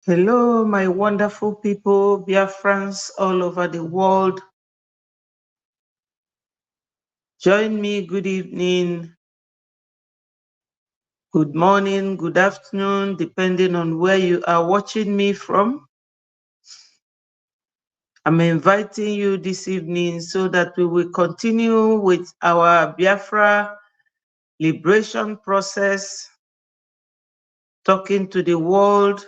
Hello, my wonderful people, Biafrans all over the world. Join me. Good evening, good morning, good afternoon, depending on where you are watching me from. I'm inviting you this evening so that we will continue with our Biafra liberation process, talking to the world,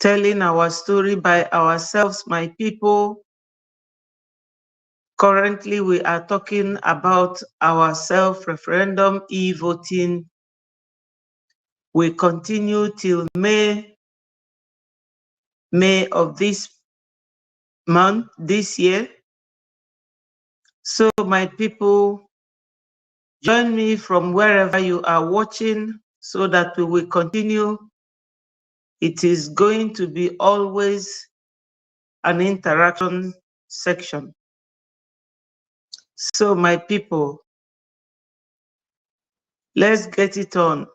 telling our story by ourselves, my people. Currently, we are talking about our self-referendum e-voting. We continue till May of this month, this year. So my people, join me from wherever you are watching so that we will continue. It is going to be always an interaction section. So my people, let's get it on.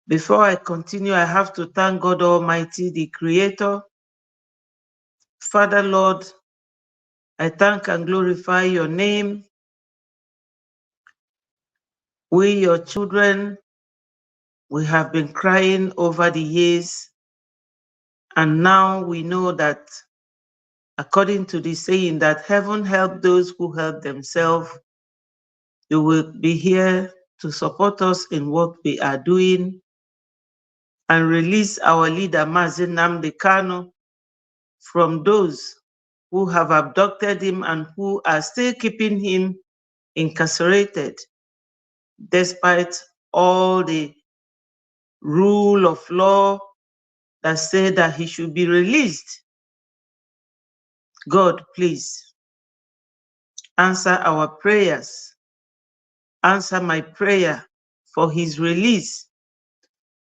Before I continue, I have to thank God Almighty, the Creator. Father, Lord, I thank and glorify your name. We, your children, we have been crying over the years, and now we know that, according to the saying that heaven help those who help themselves, you will be here to support us in what we are doing and release our leader, Mazi Nnamdi Kanu, from those who have abducted him and who are still keeping him incarcerated, despite all the rule of law that say that he should be released. God, please answer our prayers. Answer my prayer for his release.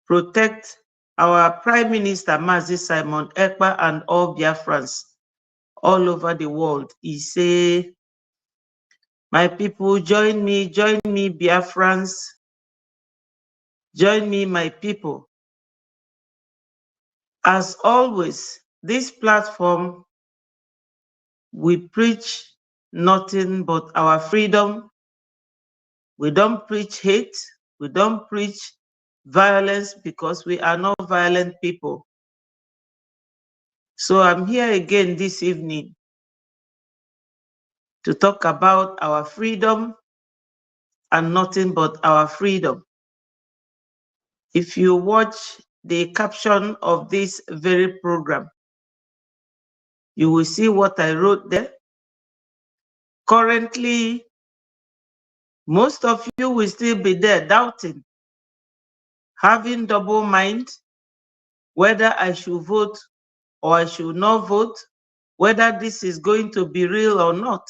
Protect our Prime Minister, Mazi Simon Ekpa, and all Biafrans all over the world. He say, my people, join me, Biafrans. Join me, my people. As always, this platform, we preach nothing but our freedom. We don't preach hate. We don't preach violence because we are not violent people. So I'm here again this evening to talk about our freedom and nothing but our freedom. If you watch the caption of this very program, you will see what I wrote there. Currently, most of you will still be there doubting, having double mind, whether I should vote or I should not vote, whether this is going to be real or not.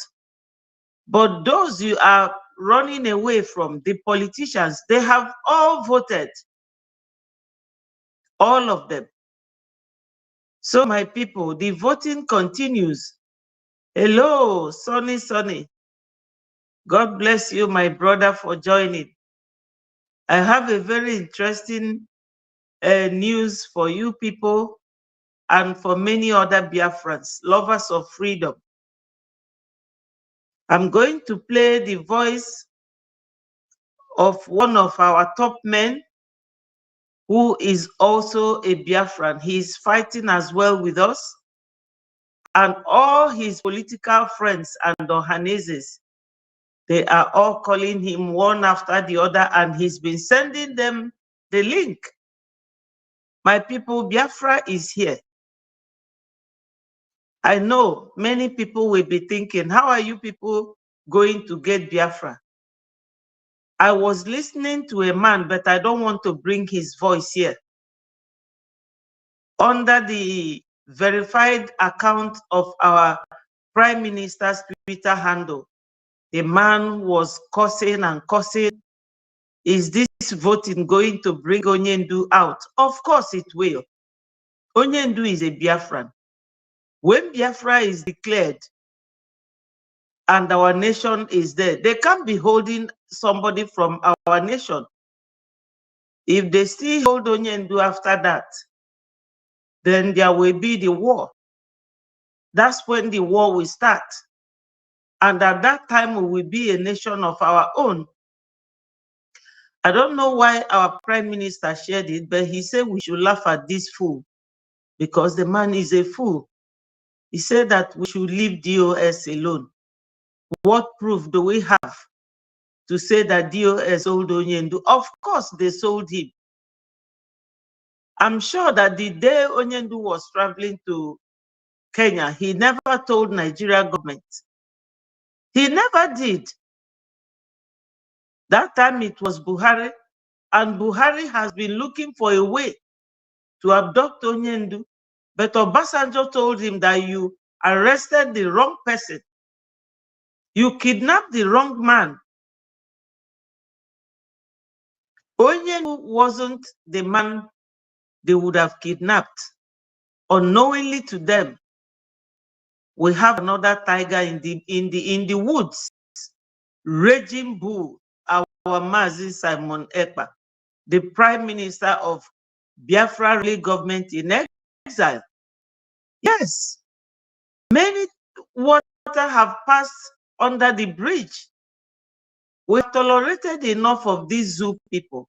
But those you are running away from, the politicians, they have all voted, all of them. So my people, the voting continues. Hello, Sonny. God bless you, my brother, for joining. I have a very interesting news for you people and for many other Biafrans, lovers of freedom. I'm going to play the voice of one of our top men who is also a Biafran. He is fighting as well with us, and all his political friends and Ohanaezes, they are all calling him one after the other, and he's been sending them the link. My people, Biafra is here. I know many people will be thinking, how are you people going to get Biafra? I was listening to a man, but I don't want to bring his voice here. Under the verified account of our Prime Minister's Twitter handle, the man was cursing and cursing. Is this voting going to bring Onyendu out? Of course it will. Onyendu is a Biafran. When Biafra is declared and our nation is there, they can't be holding somebody from our nation. If they still hold Onyendu after that, then there will be the war. That's when the war will start. And at that time, we will be a nation of our own. I don't know why our prime minister shared it, but he said we should laugh at this fool because the man is a fool. He said that we should leave DOS alone. What proof do we have to say that DOS sold Onyendu? Of course, they sold him. I'm sure that the day Onyendu was traveling to Kenya, he never told Nigeria government. He never did. That time it was Buhari, and Buhari has been looking for a way to abduct Onyendu. But Obasanjo told him that you arrested the wrong person. You kidnapped the wrong man. Onyendu wasn't the man they would have kidnapped. Unknowingly to them, we have another tiger in the woods, raging bull, our Mazi Simon Ekpa, the prime minister of Biafra government in exile. Yes, many water have passed under the bridge. We've tolerated enough of these zoo people.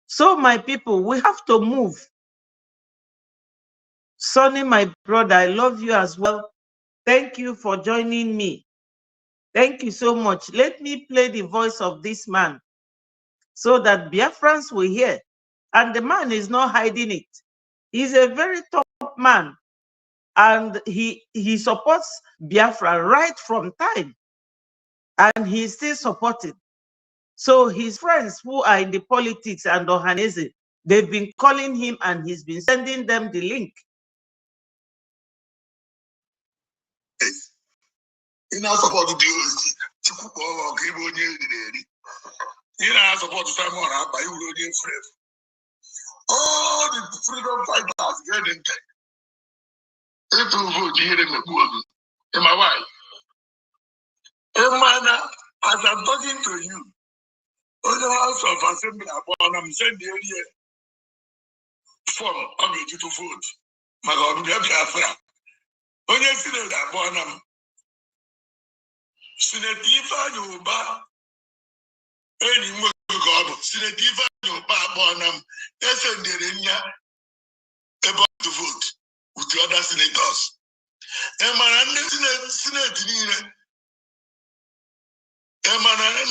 So my people, we have to move. Sonny, my brother, I love you as well. Thank you for joining me. Thank you so much. Let me play the voice of this man so that Biafrans will hear. And the man is not hiding it. He's a very top man. And he supports Biafra right from time. And he's still supporting. So his friends who are in the politics and Ohanaeze, they've been calling him and he's been sending them the link. In our support the in our support Simon by you all the freedom fighters get in there. It will vote here in the world. In my wife. As I'm talking to you, on the House of Assembly, I'm sending the form of you to vote. My God, we have Biafra. When you see that one, Senator Yoba, any more God, Senator Yoba, about to vote with the other senators. And my Senate, and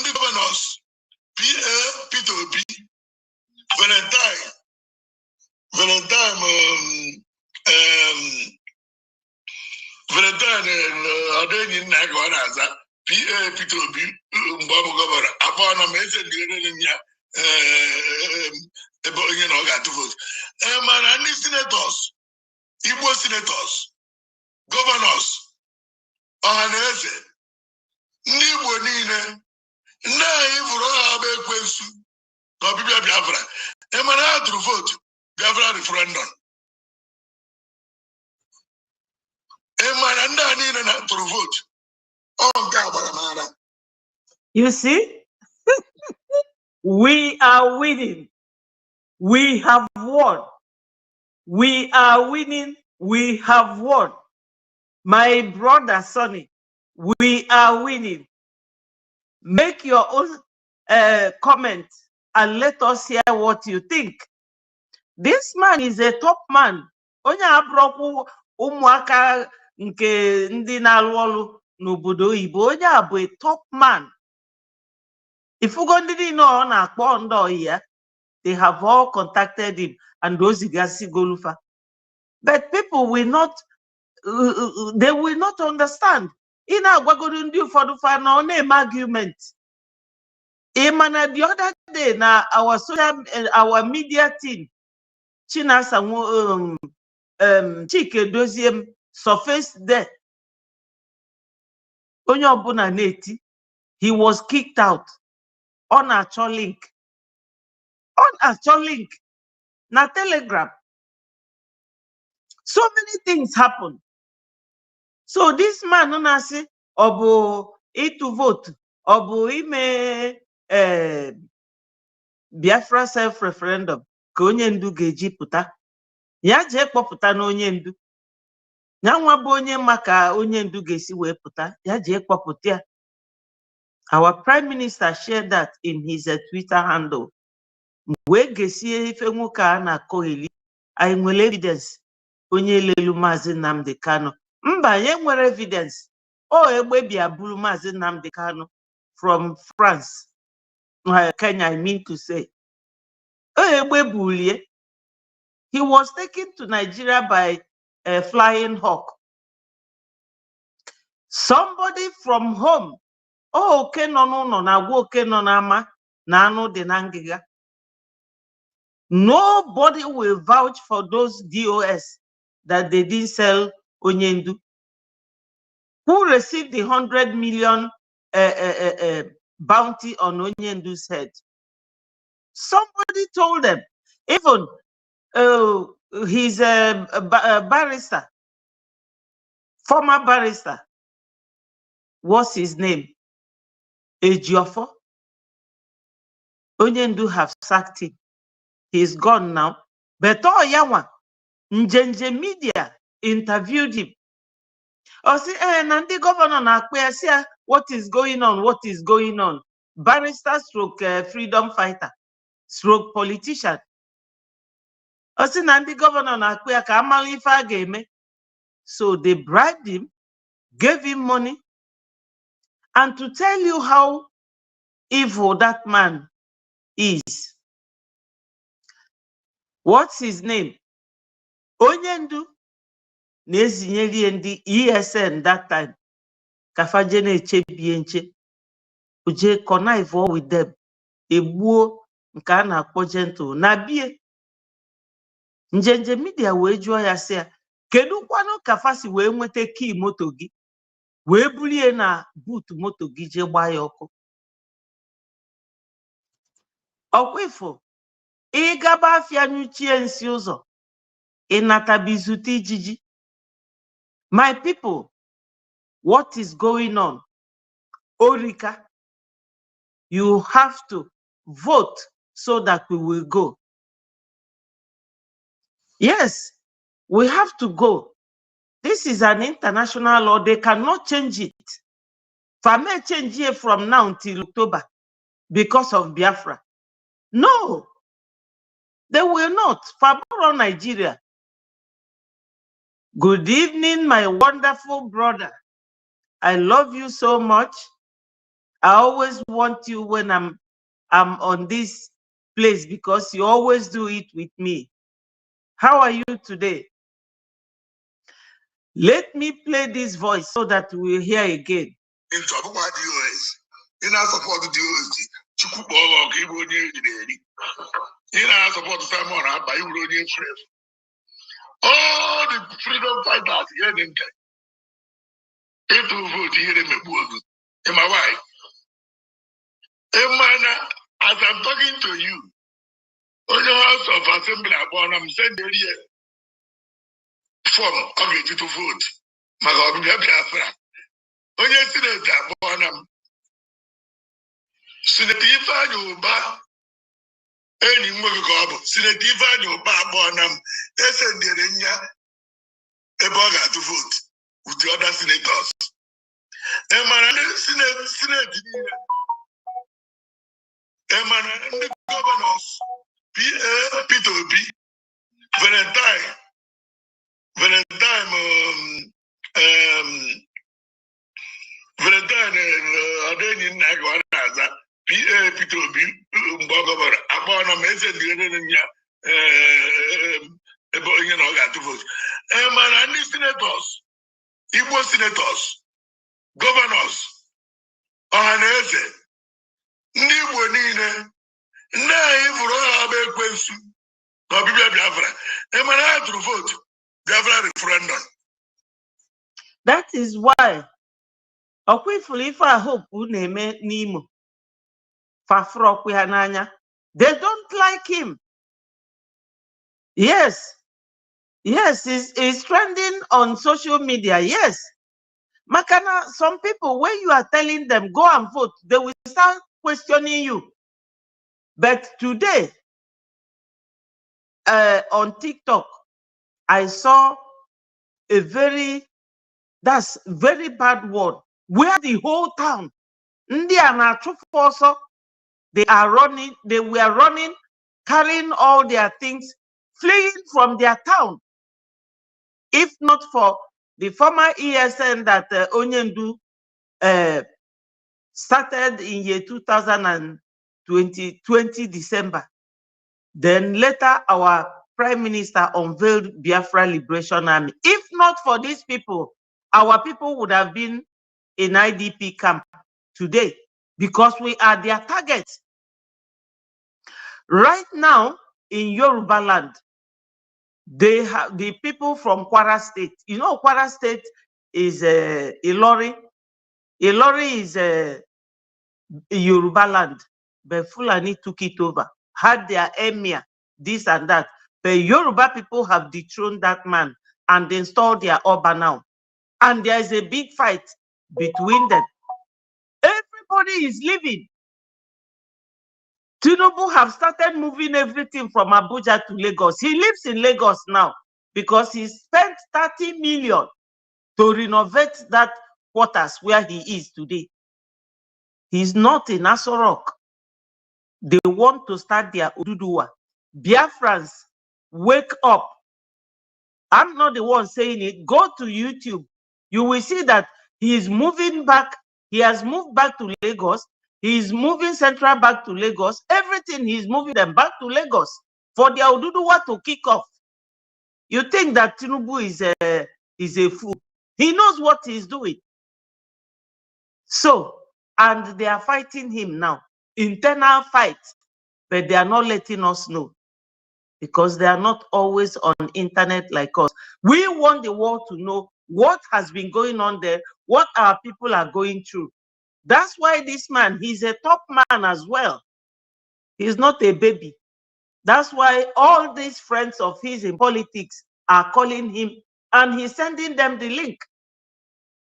the governors, Peter B. Valentine, Adeni Nagwanaza, Peter B. Babu Governor, upon a message got to vote. And senators, Igbo senators, governors, Ohanaeze, Igbo Nine, Biafra. How to vote Biafra referendum. To vote. You see, we are winning. We have won. We are winning. We have won. My brother Sonny, we are winning. Make your own comment and let us hear what you think. This man is a top man. Onye abrokwu ụmụaka nke ndị na-alụ ọrụ n'obodo oyibo. Onye a bụ a top man. Ifugo ndị niile ọ na-akpọ ndị ọhịa, they have all contacted him and those gasi golufa. But people will not, they will not understand. In agwagodo ndị ụfọdụ fa na ọ na-eme argument. Imana the other day na our media team, Chinasa Chike Doziem surfaced there. Onye ọbụla na-eti, he was kicked out on actual link. On actual link. Na Telegram. So many things happen. So this man, Onasi, obu to vote, obu ime Biafra self-referendum ka onye ndu ga-eji pụta ya jee kpọpụta na onye ndu ya nwa bụ onye maka onye ndu ga-esi wee pụta ya jee kpọpụta ya. Our prime minister shared that in his Twitter handle. Wee gesie ife nwoke a na-akọgheli anyị nwere evidence onye lelu Maazị Nnamdi Kanu. Mba, anyị nwere evidence. O egbe bịa buru Maazị Nnamdi Kanu from France, Kenya, I mean to say. O egbe bulie. He was taken to Nigeria by a flying hawk. Somebody from home. Oh, oke nọ n'ụlọ na-agwa oke nọ n'ama na anụ dị na ngịga. Nobody will vouch for those DOS that they didn't sell Onyendu. Who received the 100 million bounty on Onyendu's head? Somebody told them. Even his barrister, former barrister, what's his name? Ejiofor. Onyendu have sacked him. He's gone now. But Yawa, Njenje Media interviewed him. I say, Nandi governor na kwesia, what is going on? What is going on? Barrister stroke freedom fighter, stroke politician. I say, Nandi governor na kwe ka amali ife game. So they bribed him, gave him money, and to tell you how evil that man is. What's his name? Onyendu nezinyeli ndi ESN that time. Kafajene chebienche. Uje connive with them. Ebuo nka na akpojento na bie. Njenje Media wee jụọ ya sị ya, kedu kwanu kafasi wee nwete key moto gị wee bulie na boot moto gị je gbaa ya ọkụ. Ọkwifo ịgaba afịa nyuchie nsi ụzọ ịnatabizuta ijiji. My people, what is going on? Orika, you have to vote so that we will go. Yes, we have to go. This is an international law. They cannot change it. Fame change it from now until October because of Biafra. No, they will not. Fabro Nigeria. Good evening, my wonderful brother. I love you so much. I always want you when I'm on this place because you always do it with me. How are you today? Let me play this voice so that we'll hear again. In trouble with DOS. In our support the DOS. Chukubo, in our support Simon, by you all the freedom fighters here in it will vote here in my in my wife. As I'm talking to you, on the House of Assembly, I'm sending here form of you to vote. My God, we have Biafra. On your senator, Senator Yoba, any more Senator Yoba, Bonham, SND, Eboga to vote with the other senators. And my Senate, and the governors, Peter B. Valentine, Adeni Nagwanaza, Peter B. Bogover, upon a message, to vote. And senators, Igbo senators, governors, Ohanaeze, Nigbo niile, nne ifuru ha be ekwensu na ọbịbịa Biafra. Emana ha tụrụ vote Biafra referendum. That is why ọkwifuru ife a hope na-eme n'Imo fafuru ọkwa ha n'anya. They don't like him. Yes, he's trending on social media. Yes. Makana, some people, when you are telling them, go and vote, they will start questioning you. But today, on TikTok, I saw that's very bad word, where the whole town, they were running, carrying all their things, fleeing from their town. If not for the former ESN that Onyendu started in year 2020 December, then later our Prime Minister unveiled Biafra Liberation Army. If not for these people, our people would have been in IDP camp today, because we are their target. Right now in Yoruba land, they have the people from Kwara State. You know, Kwara State is Ilori. Ilori is Yoruba land, but Fulani took it over, had their emir, this and that. But Yoruba people have dethroned that man and installed their Oba now. And there is a big fight between them. Everybody is leaving. Tinubu have started moving everything from Abuja to Lagos. He lives in Lagos now because he spent 30 million to renovate that quarters where he is today. He's not in Aso Rock. They want to start their Oduduwa. Biafrans, wake up. I'm not the one saying it. Go to YouTube. You will see that he is moving back. He has moved back to Lagos. He is moving Central back to Lagos. Everything, he's moving them back to Lagos for their Oduduwa to kick off. You think that Tinubu is a fool? He knows what he's doing. So, and they are fighting him now. Internal fight, but they are not letting us know, because they are not always on internet like us. We want the world to know what has been going on there, what our people are going through. That's why this man, he's a top man as well. He's not a baby. That's why all these friends of his in politics are calling him, and he's sending them the link.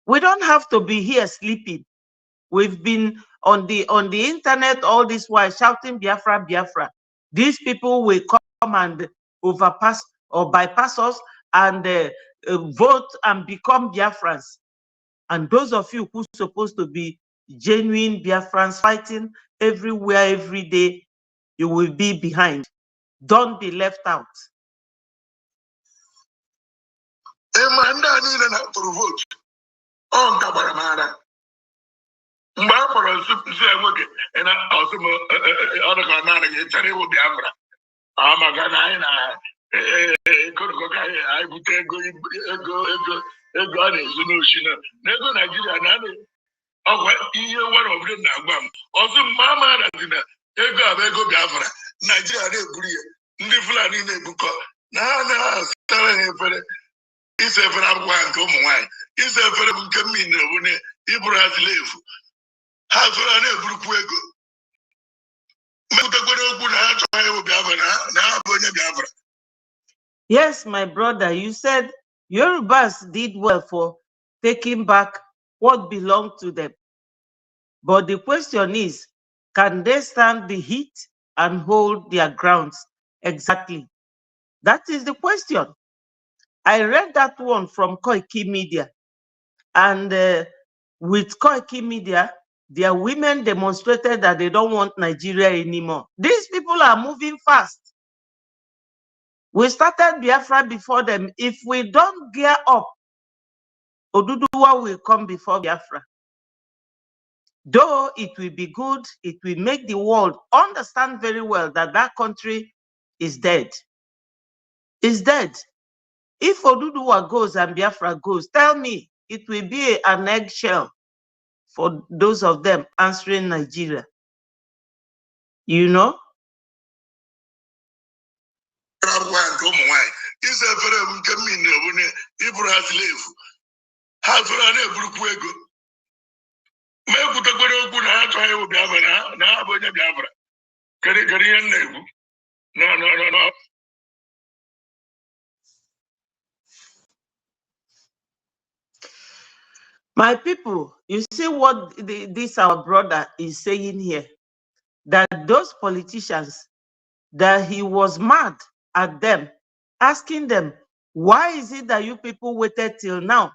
We don't have to be here sleeping. We've been on the internet all this while shouting Biafra, Biafra. These people will come and overpass or bypass us and vote and become Biafrans. And those of you who are supposed to be genuine Biafrans fighting everywhere, every day, you will be behind. Don't be left out. Mgbe a kpọrọ nsị nwoke ọsụ m ọdụka naanị gị chere iwu Biafra maka na anyị na-ekorukoka anyị bute ego a na-ezu n'oshi na ego Naijiria na ọgwa ihe nwere obodo na-agwa m ọsụ m ma amarazi na ego a bụ ego Biafra, Naijiria na-eburu ya, ndị Fulani na-ebukọ na ha na-asara ha efere, ise efere akwụkwọ ha nke ụmụ nwaanyị, ise efere bụ nke mmiri na obune iburu ha zilefu. Yes, my brother, you said Yorubas did well for taking back what belonged to them. But the question is, can they stand the heat and hold their grounds? Exactly. That is the question. I read that one from Koiki Media. And with Koiki Media, their women demonstrated that they don't want Nigeria anymore. These people are moving fast. We started Biafra before them. If we don't gear up, Oduduwa will come before Biafra. Though it will be good, it will make the world understand very well that that country is dead. It's dead. If Oduduwa goes and Biafra goes, tell me, it will be an eggshell for those of them answering Nigeria. You know? No. My people, you see what this our brother is saying here. that those politicians, that he was mad at them, asking them, why is it that you people waited till now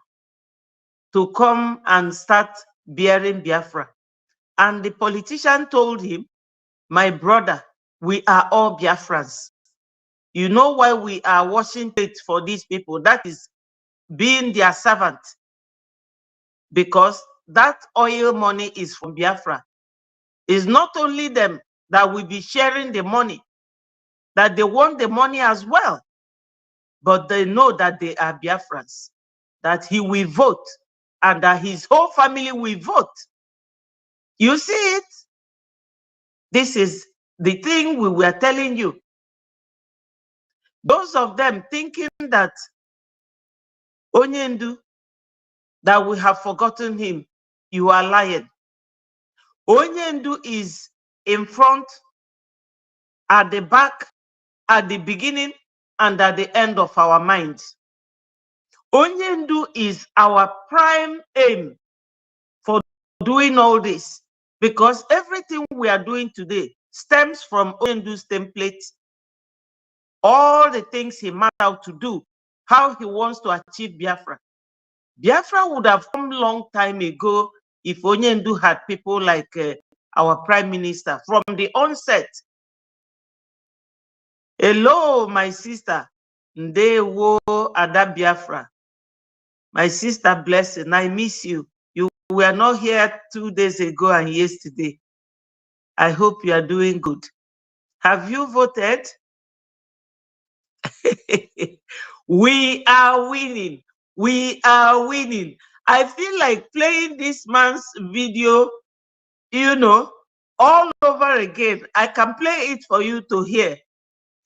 to come and start bearing Biafra? And the politician told him, my brother, we are all Biafrans. You know why we are washing it for these people? That is being their servant. Because that oil money is from Biafra. It's not only them that will be sharing the money, that they want the money as well. But they know that they are Biafrans, that he will vote, and that his whole family will vote. You see it? This is the thing we were telling you. Those of them thinking that Onyendu, that we have forgotten him, you are lying. Onyendu is in front, at the back, at the beginning, and at the end of our minds. Onyendu is our prime aim for doing all this, because everything we are doing today stems from Onyendu's template, all the things he mapped out to do, how he wants to achieve Biafra. Biafra would have come a long time ago if Onyendu had people like our prime minister from the onset. Hello, my sister. Ndewo Ada Biafra. My sister Blessing, I miss you. You were not here 2 days ago and yesterday. I hope you are doing good. Have you voted? We are winning. We are winning. I feel like playing this man's video, you know, all over again. I can play it for you to hear.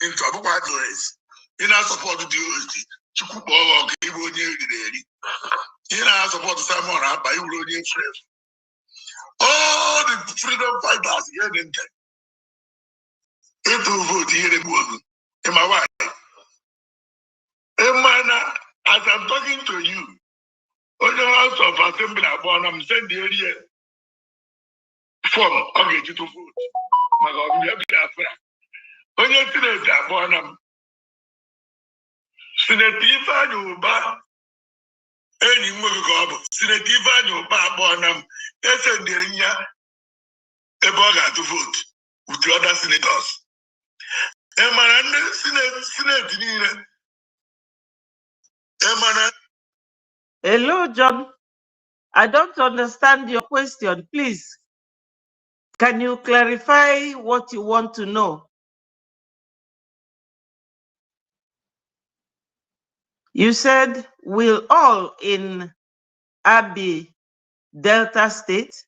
In I support the I support Simon by you all the freedom fighters here in there. It will vote here in my wife. As I'm talking to you, on the House of Assembly, I'm sending the area form of you to vote. My God, we have Biafra. On your Senate, Senator Ifa any movie Senator Ifa they send the area to vote with the other senators. Hello, John. I don't understand your question. Please, can you clarify what you want to know? You said we're all in Abbey, Delta State.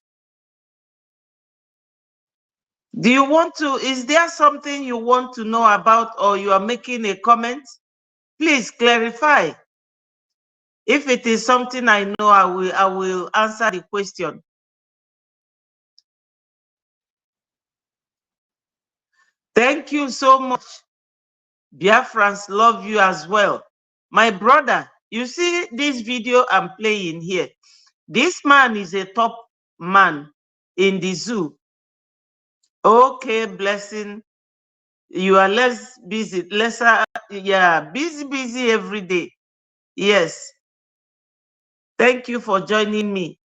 Do you want to, is there something you want to know about, or you are making a comment? Please clarify. If it is something I know, I will answer the question. Thank you so much. Biafrans love you as well. My brother, you see this video I'm playing here. This man is a top man in the zoo. Okay, Blessing. You are less busy, lesser, yeah, busy every day. Yes. Thank you for joining me.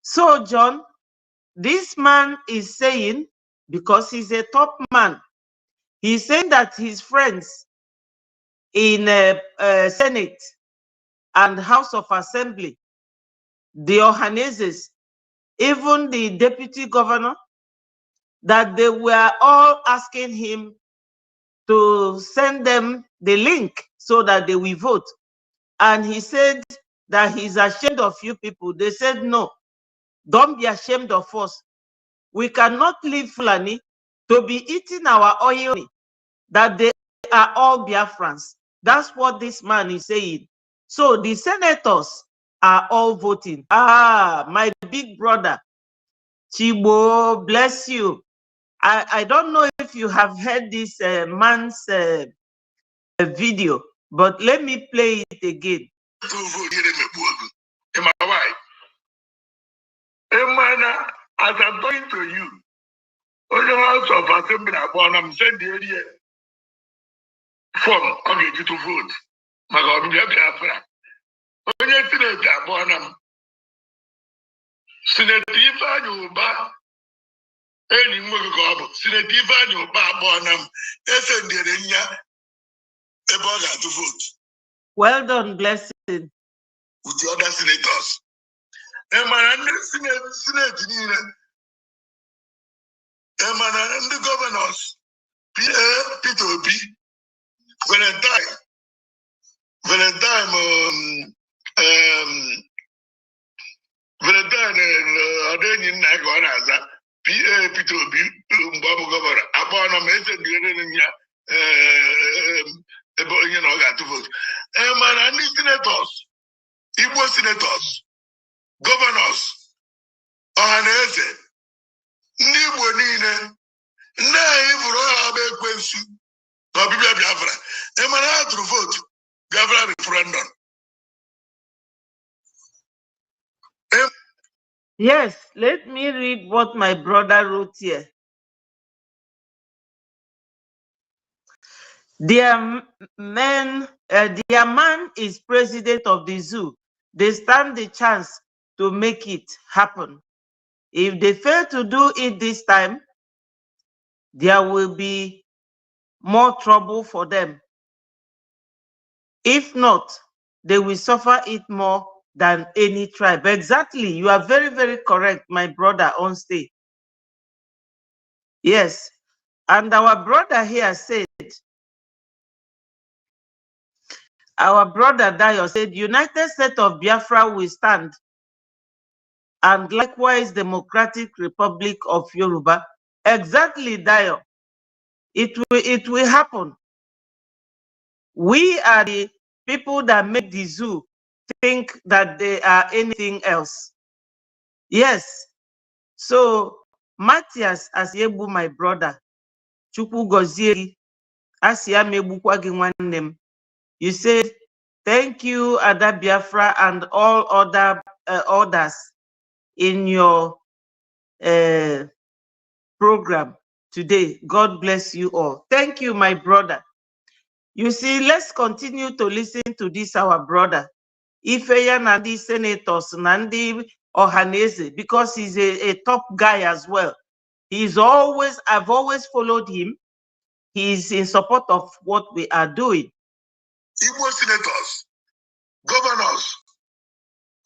So, John, this man is saying, because he's a top man, he's saying that his friends in Senate and House of Assembly, the Ohanaezes, even the deputy governor, that they were all asking him to send them the link so that they will vote. And he said that he's ashamed of you people. They said, no, don't be ashamed of us. We cannot leave Fulani to be eating our oil, that they are all Biafrans. That's what this man is saying. So the senators are all voting. Ah, my big brother, Chibo, bless you. I don't know if you have heard this man's video, but let me play it again. As I'm talking to you, onye House of Assembly akpọọna m send area form ọ ga-eji to vote maka ọbịbịa Biafra. Onye Senate akpọọna m Senator Ifeanyi Uba enyi m nwoke ka ọ bụ Senator Ifeanyi Uba akpọọna m esendere nya ebe ọ ga-atụ vote. Well done, Blessing. With the other senators. And Senate niile. And the governors, Peter Obi, Valentine, Adeni Nagwanaza, Peter Obi, Mbabu governor, Abana Mesa, you know, got to vote. And the senators, Igbo senators, governors, Ohanaeze, ndị Igbo niile, ndị anyị bụrụ ha bụ ekwensu n'ọbịbịa Biafra, emara ha tụrụ vote Biafra referendum. Yes, let me read what my brother wrote here. Their man is president of the zoo. They stand the chance to make it happen. If they fail to do it this time, there will be more trouble for them. If not, they will suffer it more than any tribe. Exactly. You are very, very correct, my brother on stage. Yes. And our brother here said, our brother Dio said, United States of Biafra will stand, and likewise Democratic Republic of Yoruba. Exactly, Dio. It will happen. We are the people that make the zoo think that they are anything else. Yes. So, Matthias Asiebu, my brother, Chukwu Gozie, Asia Mebukwa Gwannem, you said, thank you, Ada Biafra, and all other others in your program today. God bless you all. Thank you, my brother. You see, let's continue to listen to this, our brother. Ifeya Nandi senators, Nandi Ohanaeze, because he's a top guy as well. I've always followed him. He's in support of what we are doing. Igbo senators, governors,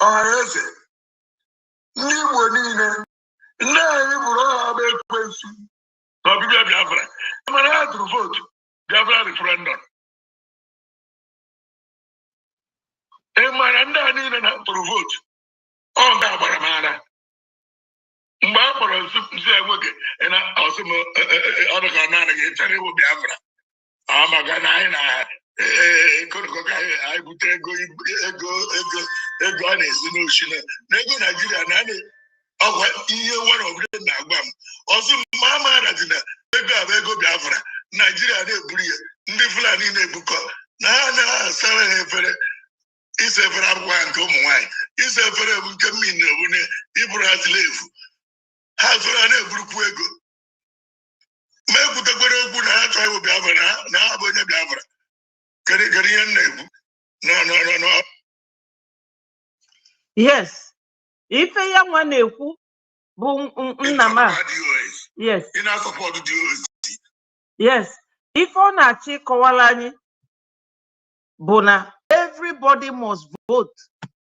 Ohanaeze, ndị Igbo niile, ndị anyị bụrụ ha bụ ekwensu n'ọbịbịa Biafra, mana ha tụrụ vote Biafra referendum. Emara ndị a niile na tụrụ vote ọ ga-agbara mara. Mgbe a kpọrọ nsi nwoke na ọsụm ọrụ ka ọ na-anaghị echere iwu Biafra, maka na anyị na ekonomi ka anyị bute ego a na-esi n'osimiri na ego Naijiria na ọgwa ihe nwere obodo na-agba m ọzọ ma amaara dị na ego a bụ ego Biafra Naijiria na-eburu ya ndị Fulani na-ebukọ na ha na-asara ha efere ise efere akwụkwọ nke ụmụ nwaanyị ise efere bụ nke mmiri na obune iburu ha slave ha zụrụ ha na-eburukwu ego ma ekwutekwara okwu na ha chọrọ iwu Biafra na ha bụ onye Biafra kedu ihe na-ekwu no. Yes. Ife ya nwa na-ekwu bụ nnama. Yes. Yes. If ọ na-achị kọwara anyị bụ na everybody must vote,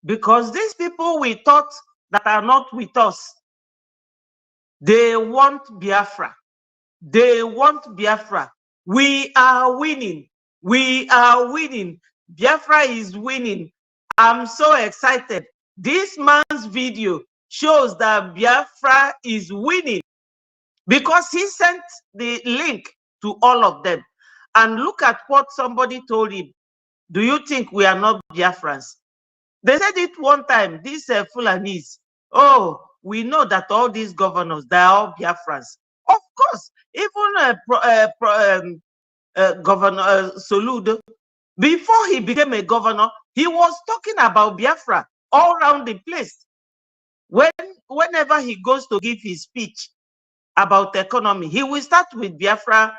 because these people we thought that are not with us, they want Biafra. They want Biafra. We are winning. We are winning. Biafra is winning. I'm so excited. This man's video shows that Biafra is winning because he sent the link to all of them. And look at what somebody told him. Do you think we are not Biafrans? They said it one time, these Fulanese. Oh, we know that all these governors, they are all Biafrans. Of course, even Governor Soludo, before he became a governor, he was talking about Biafra all around the place. Whenever he goes to give his speech, about economy. He will start with Biafra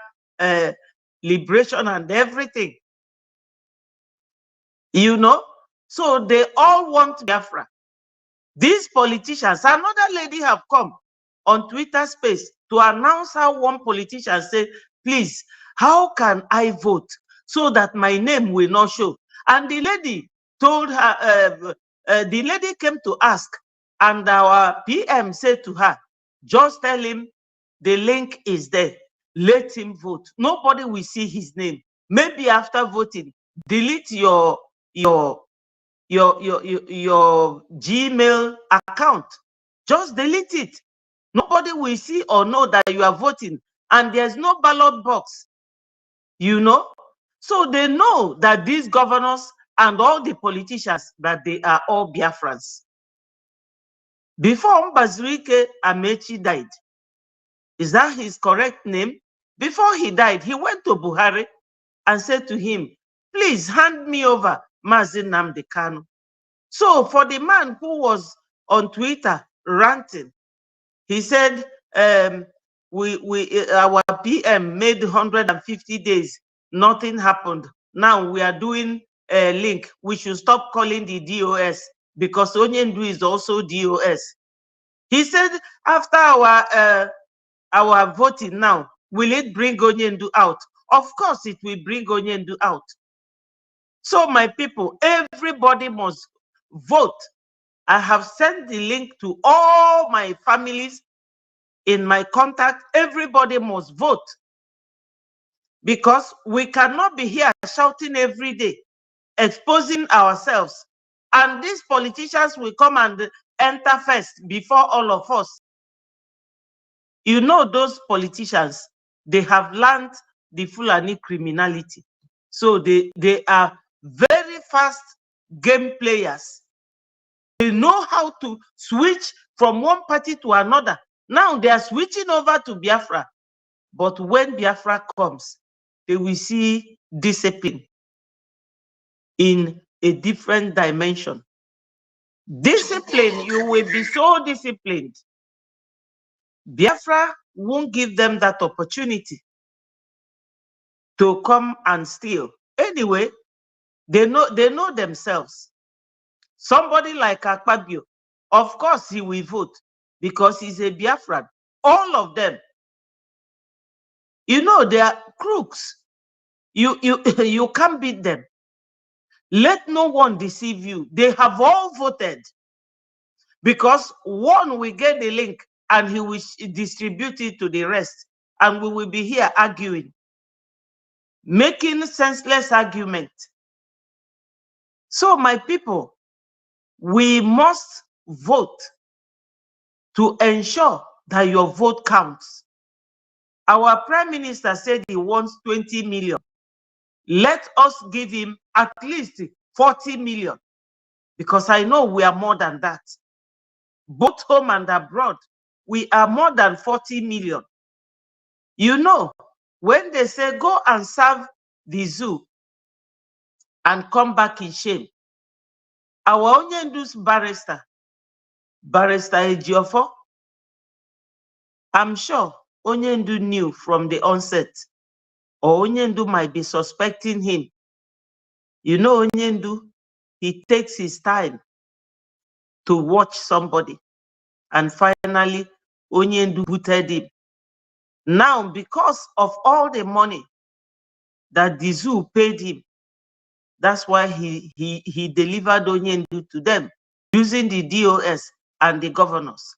liberation and everything. You know? So they all want Biafra. These politicians, another lady have come on Twitter space to announce how one politician said, please, how can I vote so that my name will not show? And the lady told her, the lady came to ask, and our PM said to her, just tell him the link is there. Let him vote. Nobody will see his name. Maybe after voting, delete your Gmail account. Just delete it. Nobody will see or know that you are voting, and there's no ballot box. You know? So they know that these governors and all the politicians, that they are all Biafrans. Before Mbazurike Amechi died, is that his correct name? Before he died, he went to Buhari and said to him, please hand me over Mazi Nnamdi Kanu. So for the man who was on Twitter ranting, he said, our PM made 150 days, nothing happened. Now we are doing a link. We should stop calling the DOS because Onyendu is also DOS. He said, after our voting now, will it bring Onyendu out? Of course it will bring Onyendu out. So my people, everybody must vote. I have sent the link to all my families in my contact. Everybody must vote, because we cannot be here shouting every day, exposing ourselves. And these politicians will come and enter first before all of us. You know, those politicians, they have learned the Fulani criminality. So they are very fast game players. They know how to switch from one party to another. Now they are switching over to Biafra. But when Biafra comes, they will see discipline in a different dimension. Discipline, you will be so disciplined. Biafra won't give them that opportunity to come and steal. Anyway, they know themselves. Somebody like Akpabio, of course he will vote because he's a Biafran. All of them. You know, they are crooks. You can't beat them. Let no one deceive you. They have all voted, because one will get the link and he will distribute it to the rest, and we will be here arguing, making senseless argument. So my people, we must vote to ensure that your vote counts. Our Prime Minister said he wants 20 million. Let us give him at least 40 million, because I know we are more than that. Both home and abroad, we are more than 40 million. You know, when they say go and serve the zoo and come back in shame, our Onyendu's barrister Ejiofor, I'm sure Onyendu knew from the onset, or Onyendu might be suspecting him. You know, Onyendu, he takes his time to watch somebody, and finally Onyendu booted him. Now, because of all the money that the zoo paid him, that's why he delivered Onyendu to them using the DOS and the governors.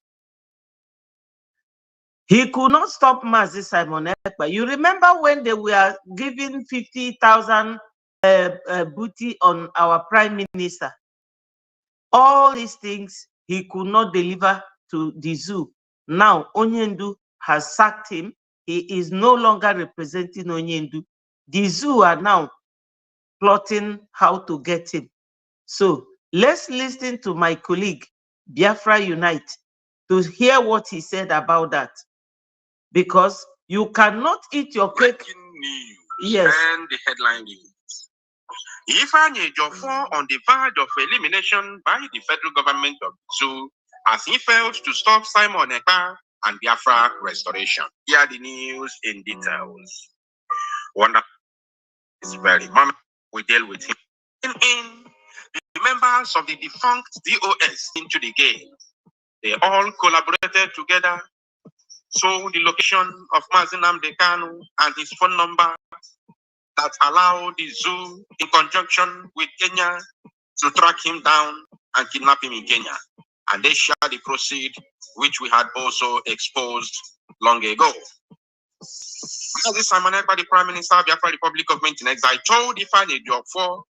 He could not stop Mazi Simon Ekpa. You remember when they were giving 50,000 booty on our Prime Minister? All these things he could not deliver to the zoo. Now Onyendu has sacked him. He is no longer representing Onyendu. The zoo are now plotting how to get him. So let's listen to my colleague, Biafra Unite, to hear what he said about that. Because you cannot eat your cake. Yes. And the headline is Ifeanyi Ejiofor on the verge of elimination by the federal government of Zoo as he failed to stop Simon Ekpa and Biafra restoration. Here are the news in details. Wonderful. This very moment we deal with him. In the members of the defunct DOS into the game. They all collaborated together. So the location of Mazi Nnamdi Kanu and his phone number that allowed the zoo in conjunction with Kenya to track him down and kidnap him in Kenya. And they share the proceeds, which we had also exposed long ago. Mazi Simon Ekpa, the Prime Minister of Biafra Republic of Government in Exile, told Ifeanyi Ejiofor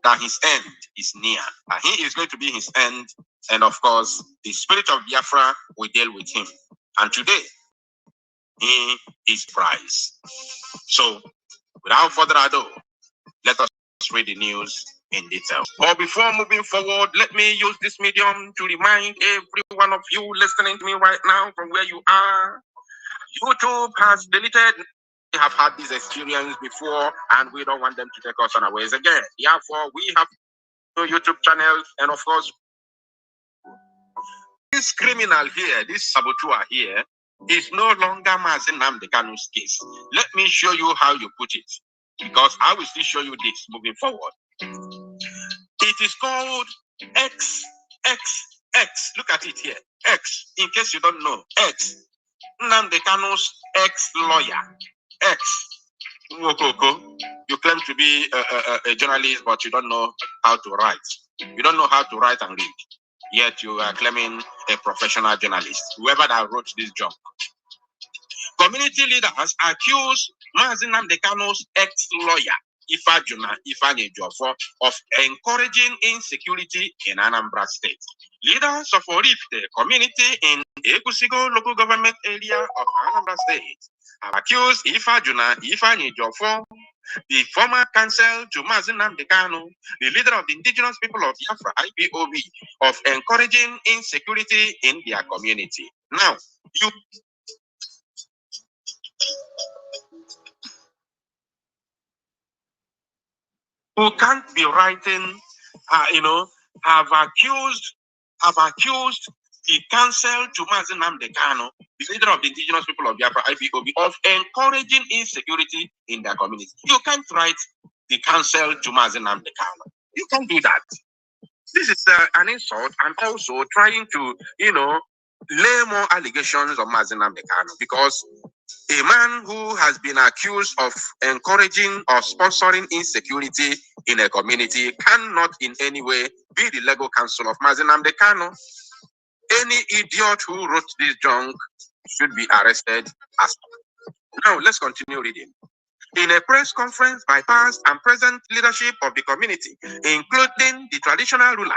that his end is near. And he is going to be his end. And of course, the spirit of Biafra will deal with him. And today, he is prize. So, without further ado, let us read the news in detail. But before moving forward, let me use this medium to remind every one of you listening to me right now from where you are. YouTube has deleted. We have had this experience before, and we don't want them to take us unawares again. Therefore, we have a YouTube channel, and of course, this criminal here, this saboteur here, is no longer Mazi Nnamdi Kanu's case. Let me show you how you put it, because I will still show you this moving forward. It is called X. Look at it here. X. In case you don't know, X. Nnamdi Kanu's ex-lawyer. X. Nwokoko. You claim to be a journalist, but you don't know how to write. You don't know how to write and read. Yet you are claiming a professional journalist. Whoever that wrote this job. Community leaders accuse Mazi Nnamdi Kanu's ex-lawyer, Ifeanyi Ejiofor, of encouraging insecurity in Anambra State. Leaders of Orifite community in Ekusigo local government area of Anambra State have accused Ifeanyi Ejiofor, the former counsel to Mazi Nnamdi Kanu, the leader of the indigenous people of Biafra, IPOB, of encouraging insecurity in their community. Now, you can't be writing, have accused the counsel to Mazi Nnamdi Kanu, the leader of the indigenous people of Biafra, IPOB, of encouraging insecurity in their community. You can't write the counsel to Mazi Nnamdi Kanu. You can't do that. This is an insult, and also trying to, lay more allegations on Mazi Nnamdi Kanu, because a man who has been accused of encouraging or sponsoring insecurity in a community cannot in any way be the legal counsel of Mazi Nnamdi Kanu. Any idiot who wrote this junk should be arrested as well. Now, let's continue reading. In a press conference by past and present leadership of the community, including the traditional ruler,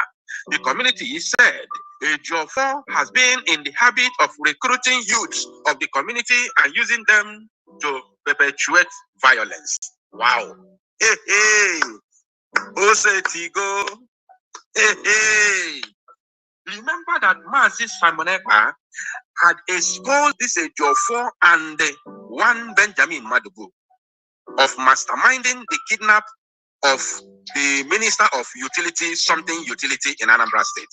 the community said Ejiofor has been in the habit of recruiting youths of the community and using them to perpetuate violence. Wow. Hey, hey. Osetigo. Hey, hey. Remember that Mazi Simon Ekpa had exposed this Ejiofor and one Benjamin Madugu of masterminding the kidnap of the Minister of Utility, something utility in Anambra State.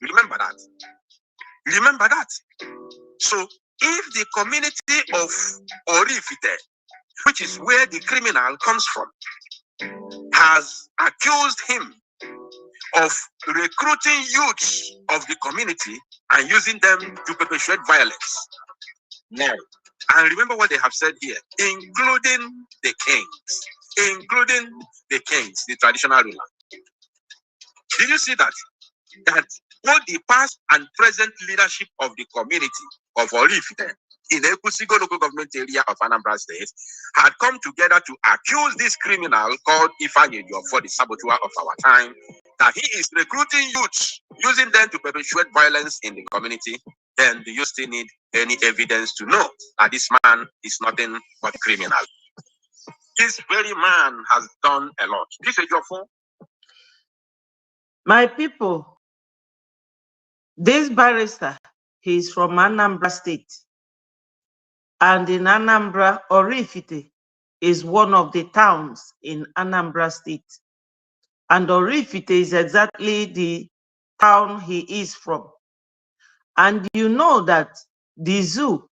Remember that. Remember that. So if the community of Orifite, which is where the criminal comes from, has accused him of recruiting youths of the community and using them to perpetuate violence. Now, and remember what they have said here, including the kings, the traditional ruler. Did you see that? That both the past and present leadership of the community of Orifite in the Ekusigo local government area of Anambra State had come together to accuse this criminal called Ifeanyi Ejiofor, the saboteur of our time, that he is recruiting youths, using them to perpetuate violence in the community. Then do you still need any evidence to know that this man is nothing but a criminal? This very man has done a lot. This is Ejiofor. My people, this barrister, he is from Anambra State. And in Anambra, Orifite is one of the towns in Anambra State. And Orifite is exactly the town he is from. And you know that the zoo,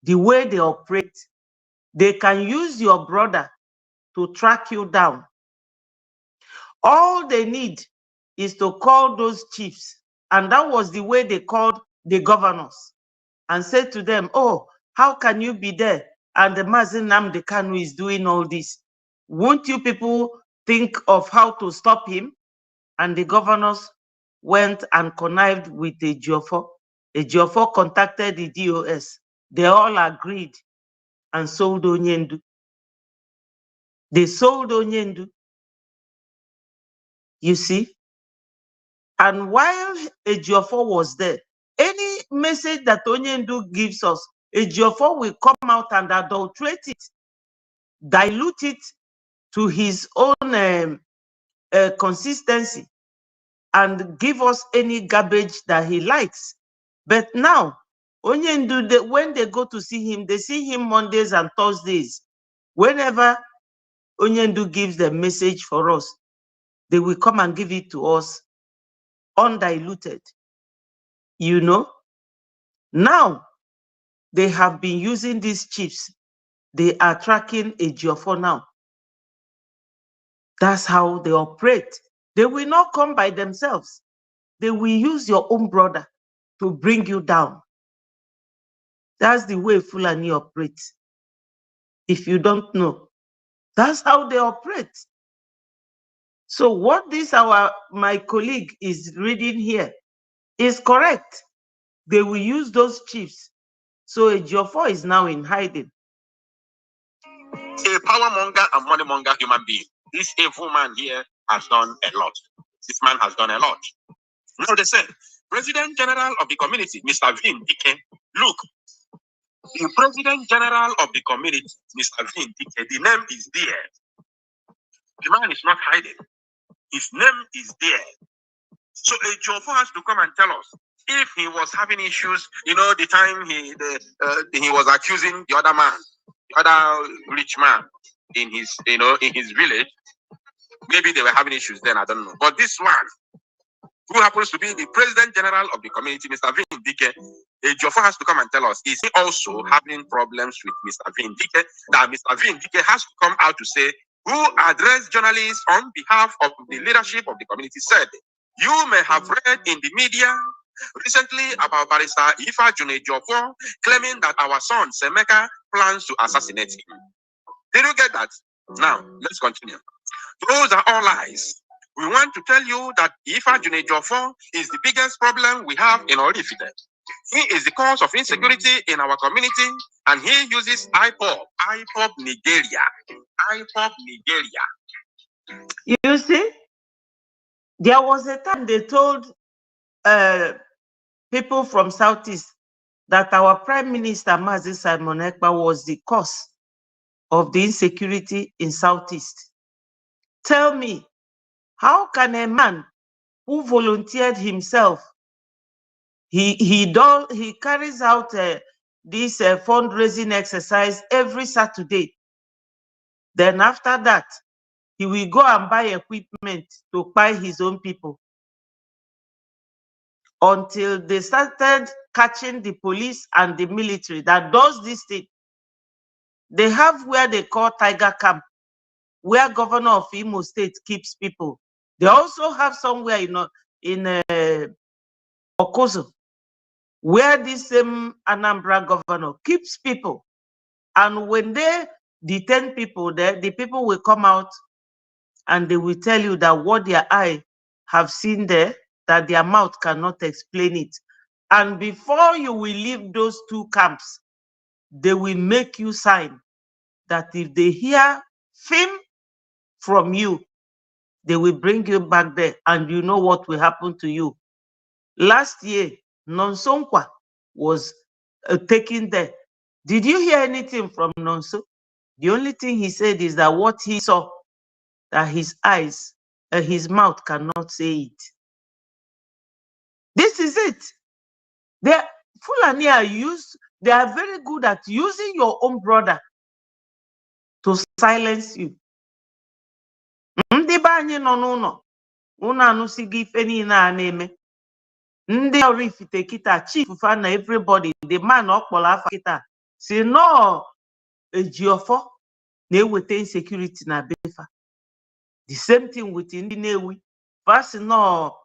the way they operate, they can use your brother to track you down. All they need is to call those chiefs. And that was the way they called the governors and said to them, oh, how can you be there? And the Mazi Nnamdi Kanu is doing all this. Won't you people think of how to stop him? And the governors went and connived with the Ejiofor. Ejiofor contacted the DOS. They all agreed and sold Onyendu. They sold Onyendu. You see? And while Ejiofor was there, any message that Onyendu gives us, Ejiofor will come out and adulterate it, dilute it to his own consistency, and give us any garbage that he likes. But now, Onyendu, when they go to see him, they see him Mondays and Thursdays. Whenever Onyendu gives the message for us, they will come and give it to us undiluted. You know? Now, they have been using these chiefs. They are tracking Ejiofor now. That's how they operate. They will not come by themselves. They will use your own brother to bring you down. That's the way Fulani operates. If you don't know, that's how they operate. So what my colleague is reading here is correct. They will use those chiefs. So Ejiofor is now in hiding. A power monger and money monger human being. This evil man here has done a lot. This man has done a lot. Now they say, President General of the community, Mr. Vin Dike, look, the President General of the community, Mr. Vin Dike, the name is there. The man is not hiding. His name is there. So Ejiofor has to come and tell us if he was having issues, the time he was accusing the other man, the other rich man in his village. Maybe they were having issues then, I don't know. But this one, who happens to be the President General of the community, Mr. Vin Dike, Ejiofor has to come and tell us, is he also having problems with Mr. Vin Dike? That Mr. Vin Dike has to come out to say, who addressed journalists on behalf of the leadership of the community, said, you may have read in the media recently about Barrister Ifa Ejiofor claiming that our son Semeka plans to assassinate him. Did you get that? Now, let's continue. Those are all lies. We want to tell you that Ifa Ejiofor is the biggest problem we have in Orifite. He is the cause of insecurity in our community, and he uses IPOB Nigeria. IPOB Nigeria. You see, there was a time they told people from Southeast that our Prime Minister, Mazi Simon Ekpa, was the cause of the insecurity in Southeast. Tell me, how can a man who volunteered himself, he carries out this fundraising exercise every Saturday. Then after that, he will go and buy equipment to buy his own people. Until they started catching the police and the military that does this thing. They have where they call Tiger Camp, where Governor of Imo State keeps people. They also have somewhere in Okozo, where this same Anambra governor keeps people. And when they detain people there, the people will come out and they will tell you that what their eye have seen there, that their mouth cannot explain it. And before you will leave those two camps, they will make you sign that if they hear film from you, they will bring you back there, and you know what will happen to you. Last year, Nonsonkwa was taken there. Did you hear anything from Nonso? The only thing he said is that what he saw, that his eyes, his mouth cannot say it. This is it. Fulani they are very good at using your own brother to silence you. Ndị be anyị nọ n'ụlọ, unu anụsigo ife niile a na-eme. ndị Oraifite kita chief fa na everybody the man ọkpọrọ afa kita si no Ejiofor na-eweta insecurity na befa. The same thing with ndị Nnewi fa si no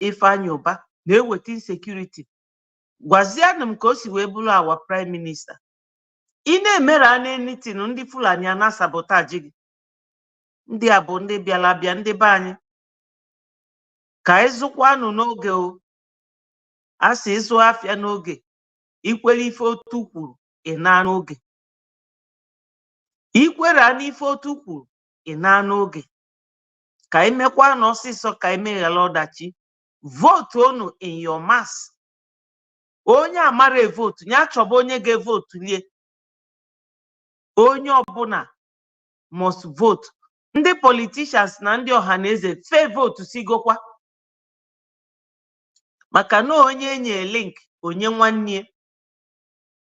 Ifeanyi Uba na-eweta insecurity. Gwazianụ m ka o si wee bụrụ our prime minister. Ị na-emere anything ndị Fulani na sabotage gị. Ndị a bụ ndị bịara bịa ndị be anyị. Ka ịzụkwanụ n'oge o. A sị ịzụ afịa n'oge. Ikwere ife otu kwuru ị na n'oge. Ikwere n'ife otu kwuru ị na n'oge. Ka imekwa n'ọsịsọ ka imeghara ọdachi. Vote onu in your mass. Onye amara vote, nya chọba onye ga-vote lie. Onye ọbụla must vote. Ndị politicians na ndị Ohanaeze fe vote sigokwa. Maka na onye enye link onye nwanne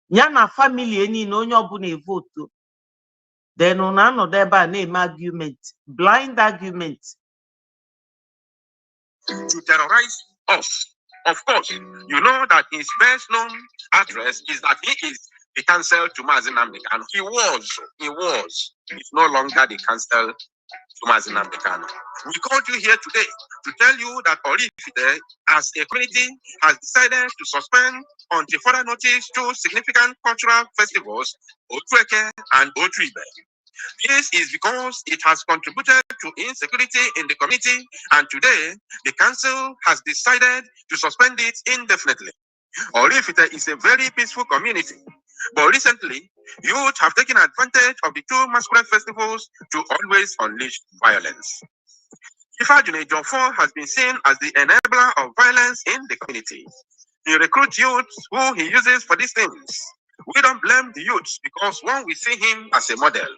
ya na family niile onye ọbụla vote. Then una anọdụ ebe a na-eme argument, blind argument. To terrorize us. Of course, you know that his best known address is that he is the counsel to Mazi Nnamdi Kanu. He was. He's no longer the counsel to Mazi Nnamdi Kanu. We called you here today to tell you that Oraifite, as a community, has decided to suspend until further notice two significant cultural festivals, Otueke and Otuibe. This is because it has contributed to insecurity in the community, and today the council has decided to suspend it indefinitely. Oraifite is a very peaceful community, but recently youth have taken advantage of the two masquerade festivals to always unleash violence. Ifeanyi Ejiofor has been seen as the enabler of violence in the community. He recruits youth who he uses for these things. We don't blame the youths because one we see him as a model.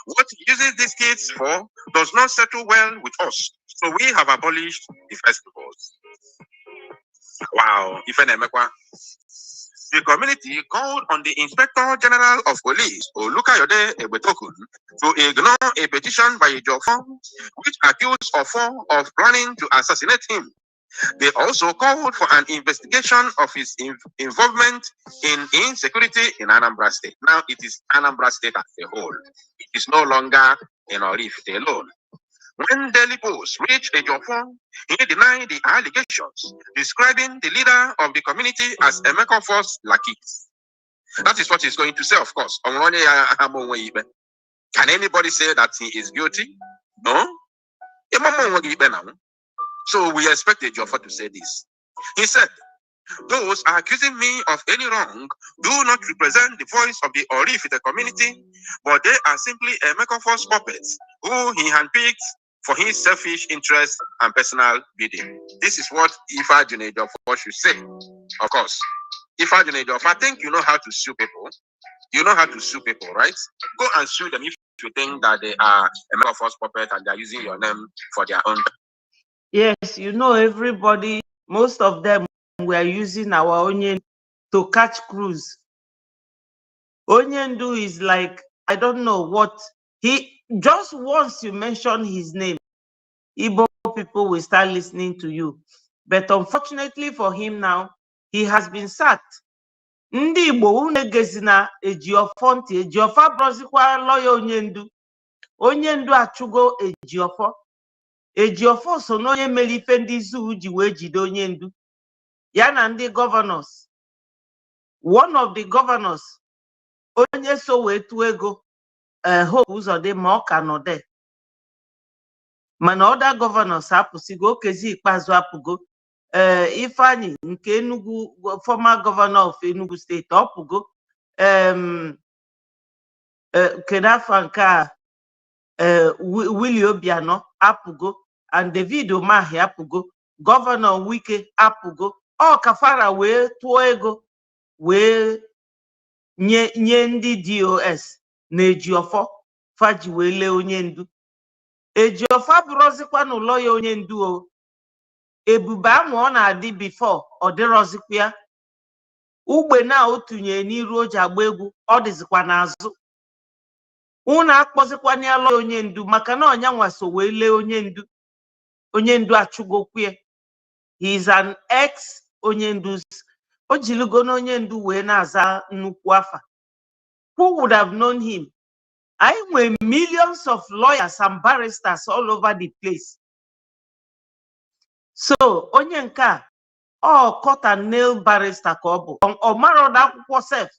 What he uses these kids for does not settle well with us, so we have abolished the festivals. Wow, the community called on the Inspector General of Police, Olukayode Egbetokun, to ignore a petition by Ejiofor, which accused Ofor of planning to assassinate him. They also called for an investigation of his involvement in insecurity in Anambra State. Now it is Anambra State as a whole. It is no longer in Oraifite alone. When Daily Post reached Ejiofor, he denied the allegations, describing the leader of the community as Emeka Force Lakis. That is what he's going to say, of course. Can anybody say that he is guilty? No. So we expect Ejiofor to say this. He said, "Those accusing me of any wrong do not represent the voice of the Oraifite community, but they are simply Emeka Force puppets who he handpicked for his selfish interest and personal bidding." This is what Ifeanyi Ejiofor should say. Of course, Ifeanyi Ejiofor, I think you know how to sue people. You know how to sue people, right? Go and sue them if you think that they are Emeka Force puppet and they are using your name for their own. Yes, you know everybody, most of them were using our Onyendu to catch cruise. Onyendu is like, I don't know what, he just once you mention his name, Igbo people will start listening to you. But unfortunately for him now, he has been sacked. Ndị Igbo unegezina Ejiofor ntị, Ejiofor brozikwa lawyer Onyendu. Onyendu achụgo Ejiofor. Ejiofor so n'onye mere ife ndị zoo ji wee jide Onyendu. Ya na ndị governors. One of the governors, onye so wee tụọ ego, Hope Uzodimma ọ ka nọ there. Mana other governors apụsigo, okezi ikpeazụ apụgo. Ifeanyi nke Enugu, former governor of Enugu State, ọpụgo. Kedafa nke a, Willie Obiano apụgo, and David Umahi apụgo, Governor Wike apụgo. Ọ kafara wee tụọ ego wee nye ndị DOS na Ejiofor faji wee lee Onyendu. Ejiofor abụrụzikwa n'ụlọ ya Onyendu o. Ebube ahụ ọ na-adị before ọ dịrọzikwa ya. Ugbe na o tụnye n'iru o ji agba egwu, ọ dịzikwa n'azụ. Unu akpọzikwana ya lọya Onyendu maka na ọnya nwa so wee lee Onyendu. Onyendu achụgokwu ya. He's an ex Onyendu's. Ojilugono Onyendu we na-aza nnukwu afa. Who would have known him? I were millions of lawyers and barristers all over the place. So Onyenka, cut and nail barrister kobo or married akwụkwọ self.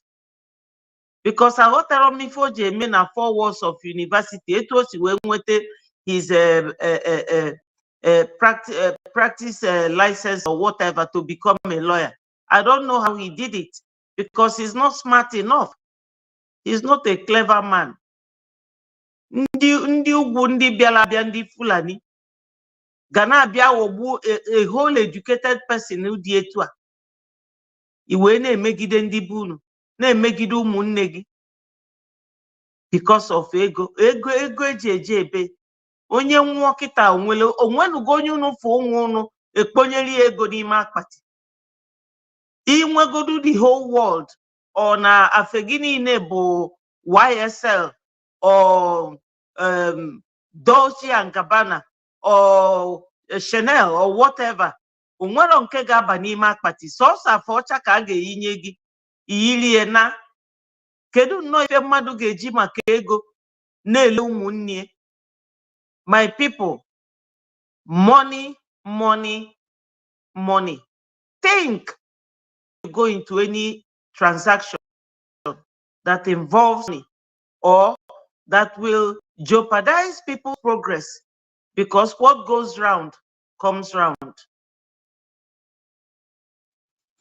Because I got tell me for Jame na 4 walls of university. It was when his practice license or whatever to become a lawyer. I don't know how he did it because he's not smart enough. He's not a clever man. Ndi ugwu ndi biala bia ndi Fulani Ghana bia ogbu a whole educated person di etu a. Iwe na-emegide ndị bunu na-emegide ụmụnne gị because of ego eji eje ebe. Onye nwụọ kịta onwenugo onye unu fụ onwe unu ekponyere ego n'ime akpati. Inwegodu the whole world or na afegi niile bụ YSL or Dolce and Gabbana or Chanel or whatever. Onwero nke ga-aba n'ime akpati. Sọsọ afọ ọcha ka a ga-eyinye gị iyilie na kedu nnọọ ife mmadụ ga-eji maka ego na-ele ụmụnne. My people, money, money, money. Think you go into any transaction that involves money or that will jeopardize people's progress, because what goes round comes round.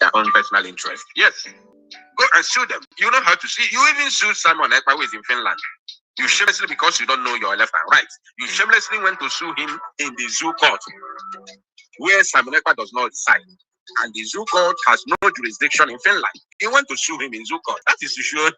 Their own personal interest. Yes. Go and sue them. You know how to see. You even sue Simon Ekpa, who is in Finland. You shamelessly, because you don't know your left and right, you shamelessly went to sue him in the zoo court, where Simon Ekpa does not reside. And the zoo court has no jurisdiction in Finland. You went to sue him in zoo court. That is to show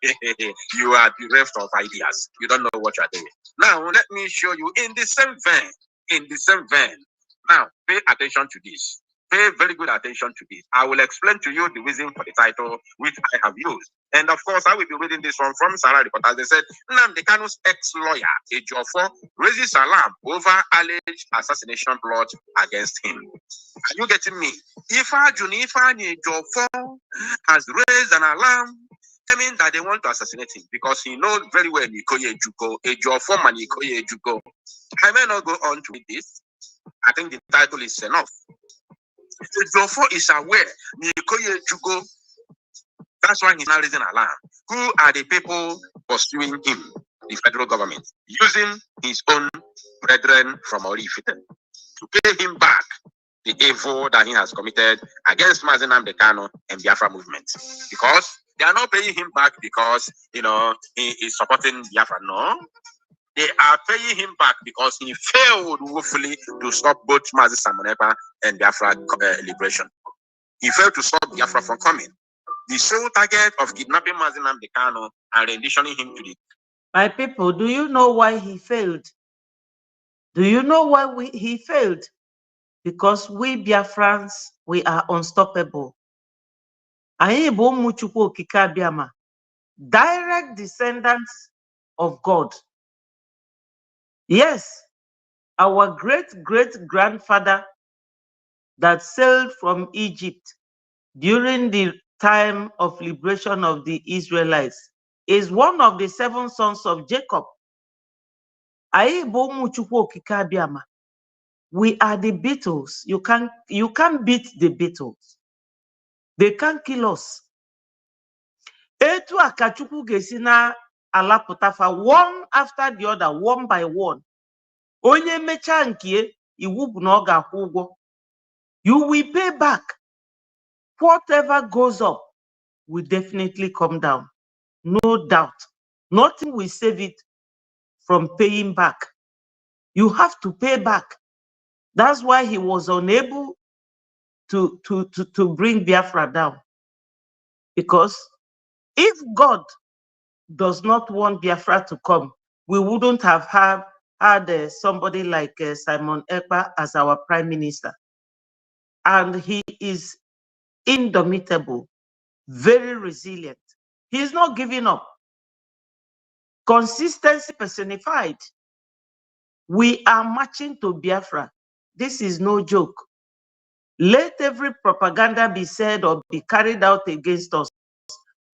you are bereft of ideas. You don't know what you are doing. Now, let me show you in the same vein. Now, pay attention to this. Pay very good attention to this. I will explain to you the reason for the title which I have used. And of course, I will be reading this one from Sarah Report. As they said, Nnamdi Kanu's ex-lawyer, Ejiofor, raises alarm over alleged assassination plot against him. Are you getting me? Ifeanyi Ejiofor has raised an alarm, claiming that they want to assassinate him because he knows very well Ejiofor and Ikoye Ejuko. I may not go on to read this. I think the title is enough. Ejiofor is aware Ikoye Ejuko. That's why he's now raising alarm. Who are the people pursuing him? The federal government, using his own brethren from Orifite to pay him back the evil that he has committed against Mazi Nnamdi Kanu and Biafra movement. Because they are not paying him back because, he is supporting Biafra. No. They are paying him back because he failed woefully to stop both Mazi Simon Ekpa and Biafra liberation. He failed to stop Biafra from coming. The sole target of kidnapping Mazi Nnamdi Kanu and renditioning him to the... My people, do you know why he failed? Do you know why he failed? Because we Biafrans, we are unstoppable. Direct descendants of God. Yes, our great-great-grandfather that sailed from Egypt during the time of liberation of the Israelites is one of the 7 sons of Jacob. We are the Beatles. You can't beat the Beatles. They can't kill us. Etu akachukwu gesina alaputafa one after the other, one by one. Onye mecha nkie iwu bu na ọ ga-akwụ ụgwọ. You will pay back. Whatever goes up will definitely come down. No doubt. Nothing will save it from paying back. You have to pay back. That's why he was unable to bring Biafra down. Because if God does not want Biafra to come, we wouldn't have had somebody like Simon Ekpa as our prime minister. And he is indomitable, very resilient. He's not giving up. Consistency personified. We are marching to Biafra. This is no joke. Let every propaganda be said or be carried out against us.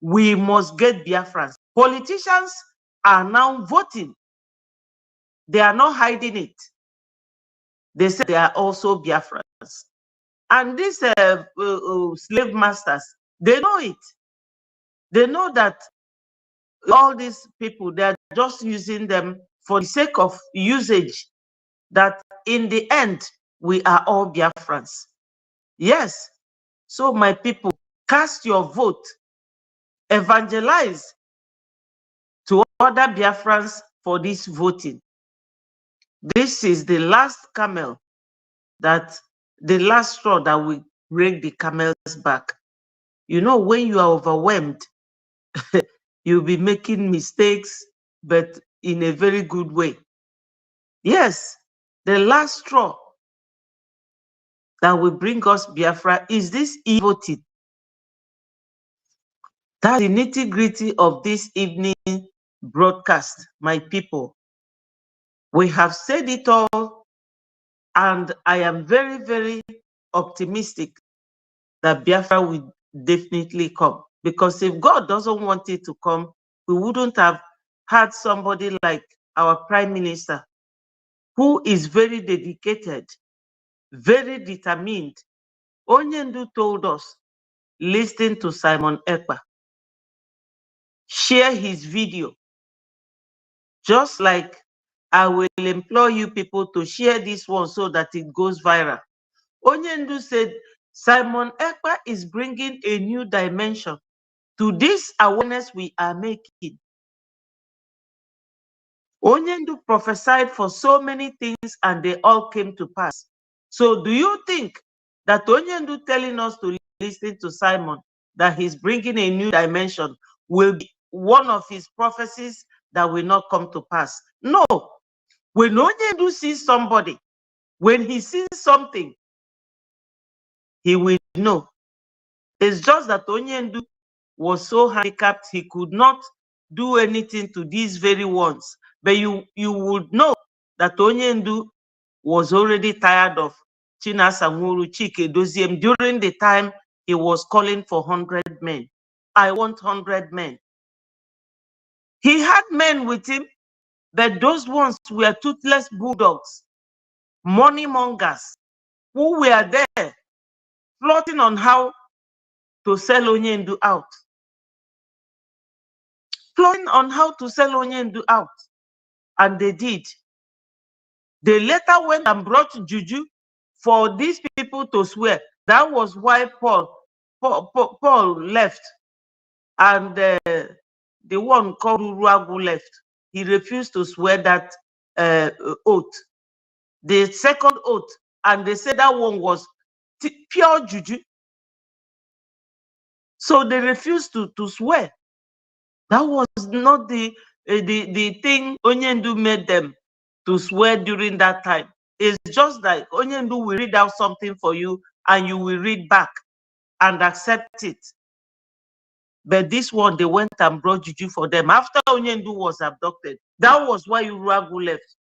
We must get Biafrans. Politicians are now voting. They are not hiding it. They say they are also Biafrans. And these slave masters, they know it. They know that all these people, they're just using them for the sake of usage, that in the end, we are all Biafrans. Yes. So my people, cast your vote, evangelize to other Biafrans for this voting. This is the last camel, that the last straw that will break the camel's back. You know, when you are overwhelmed, you'll be making mistakes, but in a very good way. Yes, the last straw that will bring us Biafra is this e-voting. That's the nitty-gritty of this evening broadcast, my people. We have said it all, and I am very, very optimistic that Biafra will definitely come. Because if God doesn't want it to come, we wouldn't have had somebody like our Prime Minister, who is very dedicated, very determined. Onyendu told us, listen to Simon Ekpa, share his video, just like I will implore you people to share this one so that it goes viral. Onyendu said, Simon Ekpa is bringing a new dimension to this awareness we are making. Onyendu prophesied for so many things and they all came to pass. So do you think that Onyendu telling us to listen to Simon, that he's bringing a new dimension, will be one of his prophecies that will not come to pass? No. When Onyendu sees somebody, when he sees something, he will know. It's just that Onyendu was so handicapped, he could not do anything to these very ones. But you would know that Onyendu was already tired of Chinasa Nwuru, Chike Doziem during the time he was calling for 100 men. I want 100 men. He had men with him, but those ones were toothless bulldogs, money mongers, who were there plotting on how to sell Onyendu out. Plotting on how to sell Onyendu out. And they did. They later went and brought Juju for these people to swear. That was why Paul left. And the one called Uruagu left. He refused to swear that oath. The second oath. And they said that one was pure Juju. So they refused to swear. That was not the thing Onyendu made them to swear during that time. It's just like Onyendu will read out something for you and you will read back and accept it. But this one, they went and brought Juju for them after Onyendu was abducted. That was why Uruagu left.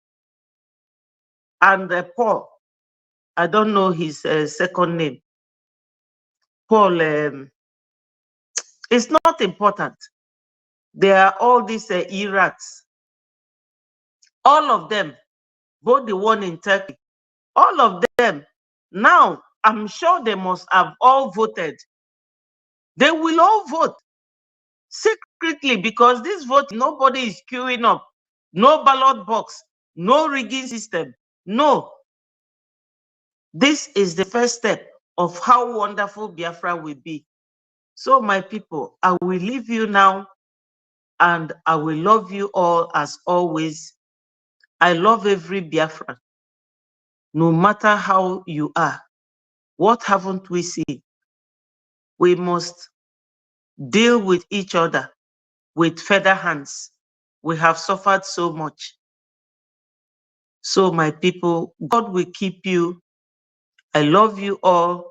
And Paul, I don't know his second name. Paul, it's not important. They are all these Iraqs. All of them, both the one in Turkey, all of them, now I'm sure they must have all voted. They will all vote secretly, because this vote, nobody is queuing up. No ballot box, no rigging system, no. This is the first step of how wonderful Biafra will be. So my people, I will leave you now, and I will love you all as always. I love every Biafran, no matter how you are. What haven't we seen? We must deal with each other with feather hands. We have suffered so much. So my people, God will keep you. I love you all.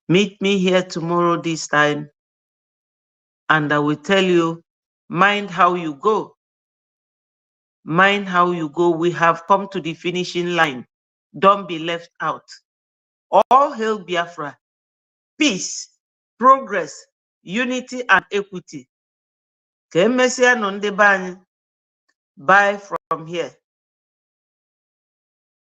Meet me here tomorrow this time, and I will tell you, mind how you go. Mind how you go. We have come to the finishing line. don't be left out. All hail Biafra. Peace, progress, unity, and equity. Bye from here.